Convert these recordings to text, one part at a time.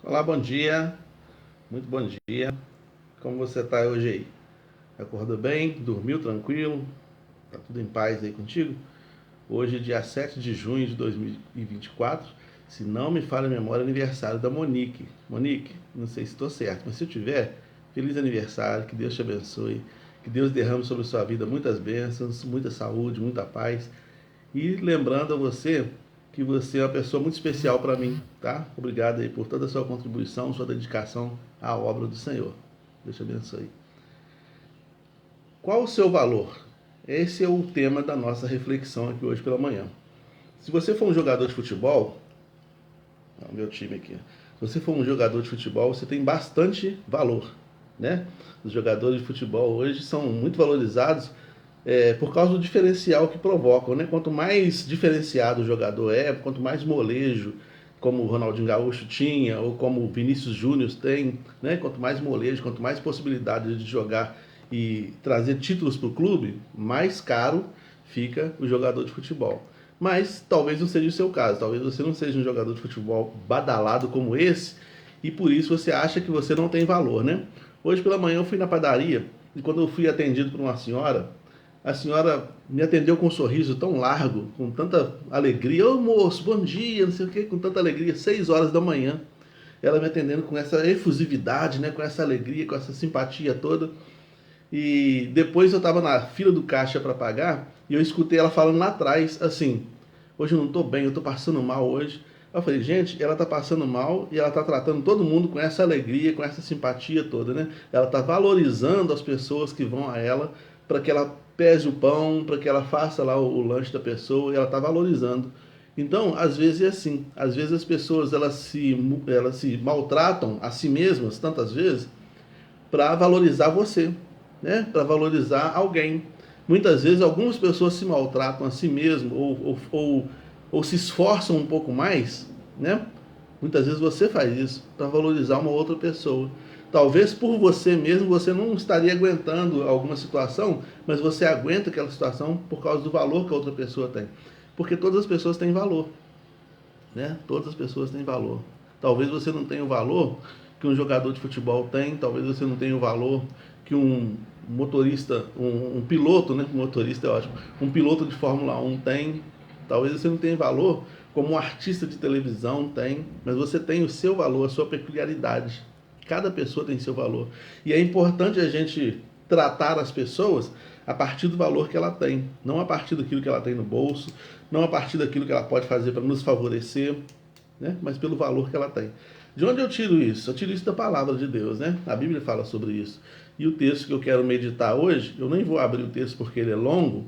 Olá, bom dia, muito bom dia. Como você está hoje aí? Acordou bem? Dormiu tranquilo? Tá tudo em paz aí contigo? Hoje, dia 7 de junho de 2024, se não me falha a memória, é aniversário da Monique. Monique, não sei se estou certo, mas se eu tiver, feliz aniversário, que Deus te abençoe, que Deus derrame sobre a sua vida muitas bênçãos, muita saúde, muita paz. E lembrando a você que você é uma pessoa muito especial para mim, tá? Obrigado aí por toda a sua contribuição, sua dedicação à obra do Senhor. Deus te abençoe. Qual o seu valor? Esse é o tema da nossa reflexão aqui hoje pela manhã. Se você for um jogador de futebol, meu time aqui, se você for um jogador de futebol, você tem bastante valor, né? Os jogadores de futebol hoje são muito valorizados por causa do diferencial que provocam, né? Quanto mais diferenciado o jogador é, quanto mais molejo, como o Ronaldinho Gaúcho tinha, ou como o Vinícius Júnior tem, né? Quanto mais molejo, quanto mais possibilidade de jogar e trazer títulos para o clube, mais caro fica o jogador de futebol. Mas talvez não seja o seu caso, talvez você não seja um jogador de futebol badalado como esse, e por isso você acha que você não tem valor, né? Hoje pela manhã eu fui na padaria, e quando eu fui atendido por uma senhora, a senhora me atendeu com um sorriso tão largo, com tanta alegria. Ô moço, bom dia, não sei o que, com tanta alegria, 6 horas da manhã. Ela me atendendo com essa efusividade, né, com essa alegria, com essa simpatia toda. E depois eu estava na fila do caixa para pagar e eu escutei ela falando lá atrás, assim, hoje eu não estou bem, eu estou passando mal hoje. Eu falei, gente, ela está passando mal e ela está tratando todo mundo com essa alegria, com essa simpatia toda, né? Ela está valorizando as pessoas que vão a ela para que ela pese o pão, para que ela faça lá o lanche da pessoa, e ela está valorizando. Então, às vezes é assim, às vezes as pessoas elas se maltratam a si mesmas tantas vezes para valorizar você, né? Para valorizar alguém. Muitas vezes algumas pessoas se maltratam a si mesmo ou se esforçam um pouco mais, né? Muitas vezes você faz isso para valorizar uma outra pessoa. Talvez por você mesmo você não estaria aguentando alguma situação, mas você aguenta aquela situação por causa do valor que a outra pessoa tem. Porque todas as pessoas têm valor, né? Todas as pessoas têm valor. Talvez você não tenha o valor que um jogador de futebol tem, talvez você não tenha o valor que um motorista, um piloto, né? Motorista é ótimo. Um piloto de Fórmula 1 tem. Talvez você não tenha valor como um artista de televisão tem, mas você tem o seu valor, a sua peculiaridade. Cada pessoa tem seu valor. E é importante a gente tratar as pessoas a partir do valor que ela tem, não a partir daquilo que ela tem no bolso, não a partir daquilo que ela pode fazer para nos favorecer, né? Mas pelo valor que ela tem. De onde eu tiro isso? Eu tiro isso da palavra de Deus, né? A Bíblia fala sobre isso. E o texto que eu quero meditar hoje, eu nem vou abrir o texto porque ele é longo,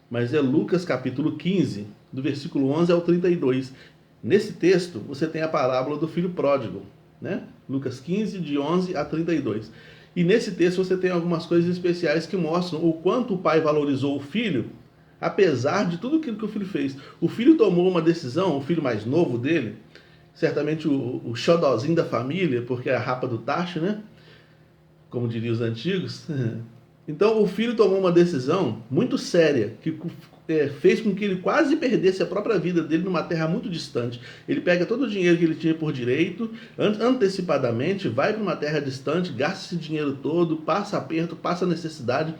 mas é Lucas capítulo 15, do versículo 11 ao 32. Nesse texto, você tem a parábola do filho pródigo, né? Lucas 15, de 11 a 32. E nesse texto você tem algumas coisas especiais que mostram o quanto o pai valorizou o filho, apesar de tudo aquilo que o filho fez. O filho tomou uma decisão, o filho mais novo dele, certamente o xodózinho da família, porque é a rapa do tacho, né? Como diriam os antigos. Então o filho tomou uma decisão muito séria, que fez com que ele quase perdesse a própria vida dele numa terra muito distante. Ele pega todo o dinheiro que ele tinha por direito, antecipadamente, vai para uma terra distante, gasta esse dinheiro todo, passa aperto, passa necessidade.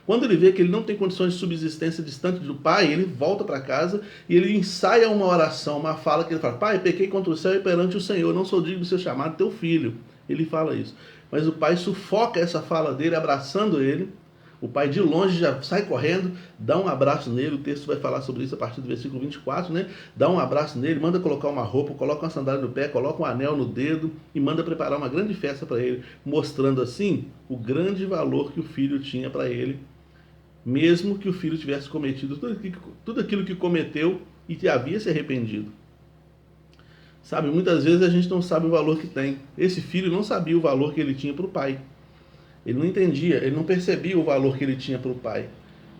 Quando ele vê que ele não tem condições de subsistência distante do pai, ele volta para casa e ele ensaia uma oração, uma fala que ele fala: Pai, pequei contra o céu e perante o Senhor, não sou digno de ser chamado teu filho. Ele fala isso. Mas o pai sufoca essa fala dele, abraçando ele. O pai de longe já sai correndo, dá um abraço nele. O texto vai falar sobre isso a partir do versículo 24, né? Dá um abraço nele, manda colocar uma roupa, coloca uma sandália no pé, coloca um anel no dedo e manda preparar uma grande festa para ele, mostrando assim o grande valor que o filho tinha para ele, mesmo que o filho tivesse cometido tudo aquilo que cometeu e que havia se arrependido. Sabe, muitas vezes a gente não sabe o valor que tem. Esse filho não sabia o valor que ele tinha para o pai. Ele não entendia, ele não percebia o valor que ele tinha para o pai.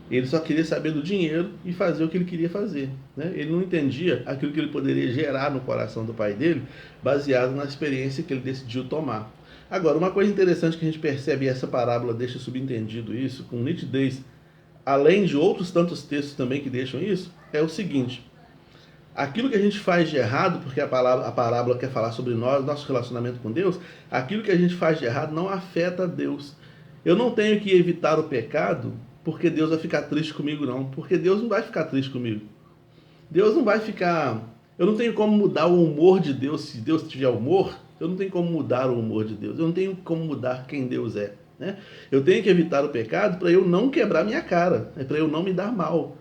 Ele só queria saber do dinheiro e fazer o que ele queria fazer, né? Ele não entendia aquilo que ele poderia gerar no coração do pai dele, baseado na experiência que ele decidiu tomar. Agora, uma coisa interessante que a gente percebe, e essa parábola deixa subentendido isso, com nitidez, além de outros tantos textos também que deixam isso, é o seguinte: aquilo que a gente faz de errado, porque a parábola quer falar sobre nós, nosso relacionamento com Deus, aquilo que a gente faz de errado não afeta Deus. Eu não tenho que evitar o pecado porque Deus vai ficar triste comigo, não. Porque Deus não vai ficar triste comigo. Deus não vai ficar... Eu não tenho como mudar o humor de Deus. Se Deus tiver humor, eu não tenho como mudar o humor de Deus. Eu não tenho como mudar quem Deus é, né? Eu tenho que evitar o pecado para eu não quebrar minha cara, para eu não me dar mal.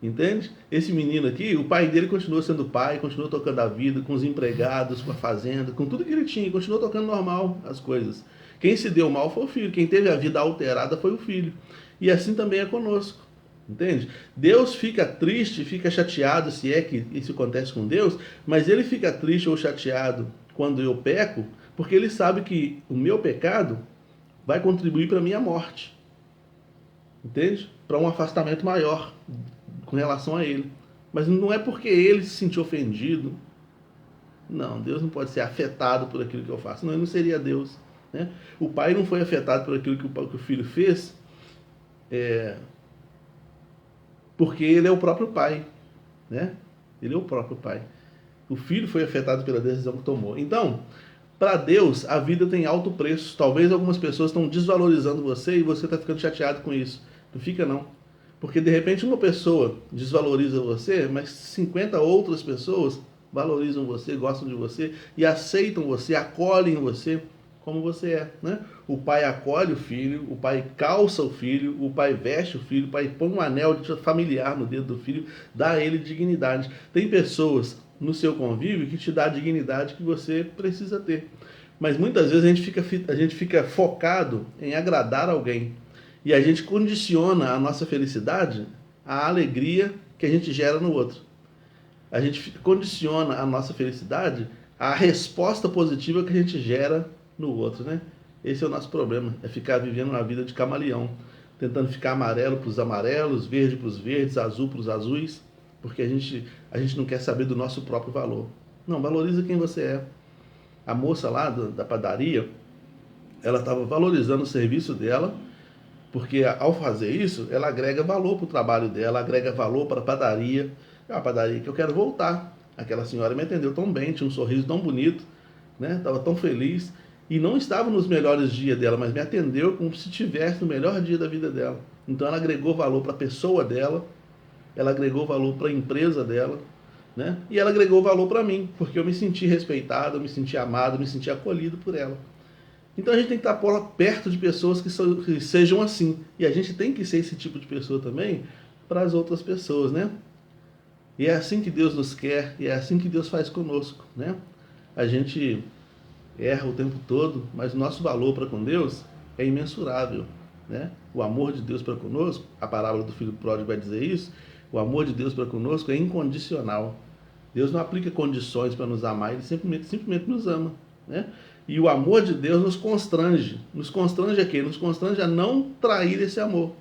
Entende? Esse menino aqui, o pai dele continuou sendo pai, continuou tocando a vida, com os empregados, com a fazenda, com tudo que ele tinha, continuou tocando normal as coisas. Quem se deu mal foi o filho, quem teve a vida alterada foi o filho. E assim também é conosco. Entende? Deus fica triste, fica chateado, se é que isso acontece com Deus, mas ele fica triste ou chateado quando eu peco, porque ele sabe que o meu pecado vai contribuir para a minha morte. Entende? Para um afastamento maior com relação a ele. Mas não é porque ele se sentiu ofendido. Não, Deus não pode ser afetado por aquilo que eu faço. Não, ele não seria Deus, né? O pai não foi afetado por aquilo que o filho fez, porque ele é o próprio pai, né? Ele é o próprio pai. O filho foi afetado pela decisão que tomou. Então, para Deus, a vida tem alto preço. Talvez algumas pessoas estão desvalorizando você e você está ficando chateado com isso. Não fica não. Porque de repente uma pessoa desvaloriza você, mas 50 outras pessoas valorizam você, gostam de você e aceitam você, acolhem você como você é, né? O pai acolhe o filho, o pai calça o filho, o pai veste o filho, o pai põe um anel familiar no dedo do filho, dá a ele dignidade. Tem pessoas no seu convívio que te dá a dignidade que você precisa ter. Mas muitas vezes a gente fica focado em agradar alguém. E a gente condiciona a nossa felicidade à alegria que a gente gera no outro. A gente condiciona a nossa felicidade à resposta positiva que a gente gera no outro, né? Esse é o nosso problema, é ficar vivendo uma vida de camaleão, tentando ficar amarelo para os amarelos, verde para os verdes, azul para os azuis, porque a gente não quer saber do nosso próprio valor. Não, valoriza quem você é. A moça lá da padaria, ela estava valorizando o serviço dela, porque ao fazer isso, ela agrega valor para o trabalho dela, agrega valor para a padaria. É uma padaria que eu quero voltar. Aquela senhora me atendeu tão bem, tinha um sorriso tão bonito, né? Estava tão feliz. E não estava nos melhores dias dela, mas me atendeu como se estivesse no melhor dia da vida dela. Então ela agregou valor para a pessoa dela, ela agregou valor para a empresa dela, né? E ela agregou valor para mim, porque eu me senti respeitado, eu me senti amado, eu me senti acolhido por ela. Então a gente tem que estar perto de pessoas que sejam assim. E a gente tem que ser esse tipo de pessoa também para as outras pessoas, né? E é assim que Deus nos quer, e é assim que Deus faz conosco, né? A gente erra o tempo todo, mas o nosso valor para com Deus é imensurável, né? O amor de Deus para conosco, a parábola do filho pródigo vai dizer isso, o amor de Deus para conosco é incondicional. Deus não aplica condições para nos amar, Ele simplesmente nos ama, né? E o amor de Deus nos constrange. Nos constrange a quê? Nos constrange a não trair esse amor.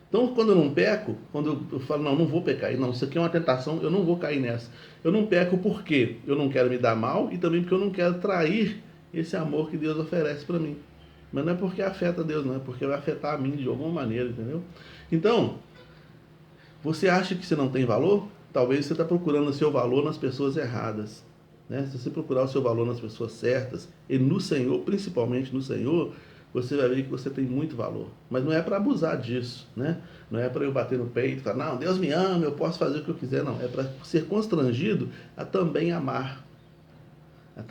Então, quando eu não peco, quando eu falo, não vou pecar, não, isso aqui é uma tentação, eu não vou cair nessa. Eu não peco porque eu não quero me dar mal e também porque eu não quero trair esse amor que Deus oferece para mim. Mas não é porque afeta Deus, não, é porque vai afetar a mim de alguma maneira, entendeu? Então, você acha que você não tem valor? Talvez você está procurando o seu valor nas pessoas erradas, né? Se você procurar o seu valor nas pessoas certas, e no Senhor, principalmente no Senhor, você vai ver que você tem muito valor. Mas não é para abusar disso, né? Não é para eu bater no peito e falar, não, Deus me ama, eu posso fazer o que eu quiser, não. É para ser constrangido a também amar. A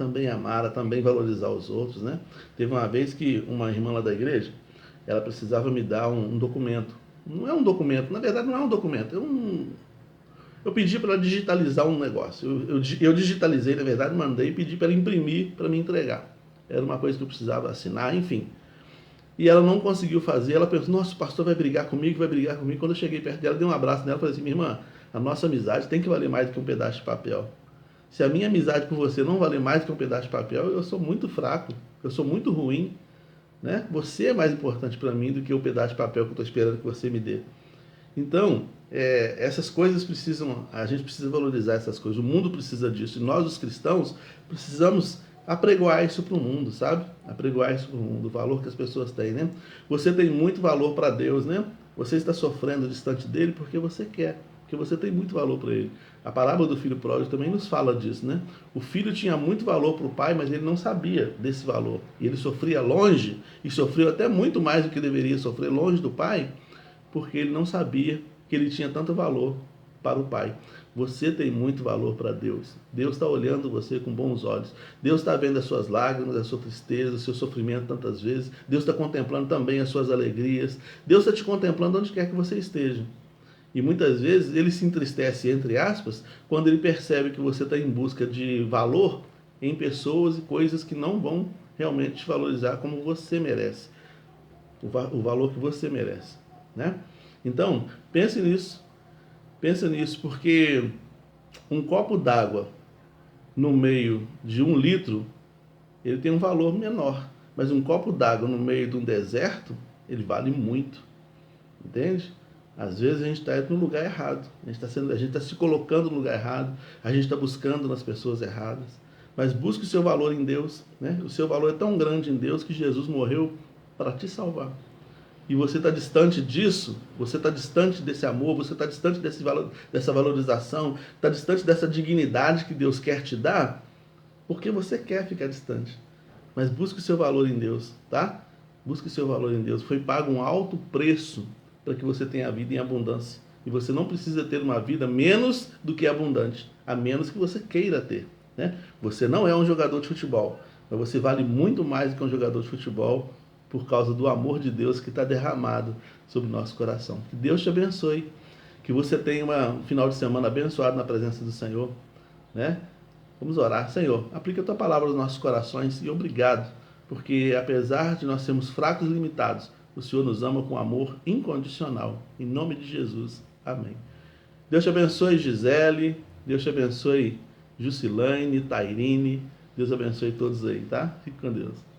também valorizar os outros, né? Teve uma vez que uma irmã lá da igreja, ela precisava me dar um documento. Não é um documento, na verdade não é um documento, eu pedi para ela digitalizar um negócio. Eu digitalizei, na verdade, mandei e pedi para ela imprimir para me entregar. Era uma coisa que eu precisava assinar, enfim. E ela não conseguiu fazer, ela pensou, nossa, o pastor vai brigar comigo. Quando eu cheguei perto dela, dei um abraço nela e falei assim, minha irmã, a nossa amizade tem que valer mais do que um pedaço de papel. Se a minha amizade por você não valer mais do que um pedaço de papel, eu sou muito fraco, eu sou muito ruim, né? Você é mais importante para mim do que o pedaço de papel que eu estou esperando que você me dê. Então, essas coisas a gente precisa valorizar essas coisas, o mundo precisa disso, e nós os cristãos precisamos apregoar isso para o mundo, sabe? Apregoar isso para o mundo, o valor que as pessoas têm, né? Você tem muito valor para Deus, né? Você está sofrendo distante dele porque você quer porque você tem muito valor para ele. A parábola do filho pródigo também nos fala disso, né? O filho tinha muito valor para o pai, mas ele não sabia desse valor. E ele sofria longe, e sofreu até muito mais do que deveria sofrer longe do pai, porque ele não sabia que ele tinha tanto valor para o pai. Você tem muito valor para Deus. Deus está olhando você com bons olhos. Deus está vendo as suas lágrimas, a sua tristeza, o seu sofrimento tantas vezes. Deus está contemplando também as suas alegrias. Deus está te contemplando onde quer que você esteja. E muitas vezes ele se entristece, entre aspas, quando ele percebe que você está em busca de valor em pessoas e coisas que não vão realmente te valorizar como você merece. O valor que você merece, né? Então, pense nisso. Pensa nisso, porque um copo d'água no meio de 1 litro, ele tem um valor menor. Mas um copo d'água no meio de um deserto, ele vale muito. Entende? Às vezes a gente está no lugar errado. A gente está se colocando no lugar errado. A gente está buscando nas pessoas erradas. Mas busque o seu valor em Deus, né? O seu valor é tão grande em Deus que Jesus morreu para te salvar. E você está distante disso, você está distante desse amor, você está distante dessa valorização, está distante dessa dignidade que Deus quer te dar, porque você quer ficar distante. Mas busque o seu valor em Deus, tá? Busque o seu valor em Deus. Foi pago um alto preço para que você tenha a vida em abundância. E você não precisa ter uma vida menos do que abundante, a menos que você queira ter, né? Você não é um jogador de futebol, mas você vale muito mais do que um jogador de futebol, por causa do amor de Deus que está derramado sobre o nosso coração. Que Deus te abençoe, que você tenha um final de semana abençoado na presença do Senhor, né? Vamos orar. Senhor, aplica a Tua palavra nos nossos corações e obrigado, porque apesar de nós sermos fracos e limitados, o Senhor nos ama com amor incondicional. Em nome de Jesus. Amém. Deus te abençoe, Gisele. Deus te abençoe, Jusilane, Tairine. Deus abençoe todos aí, tá? Fique com Deus.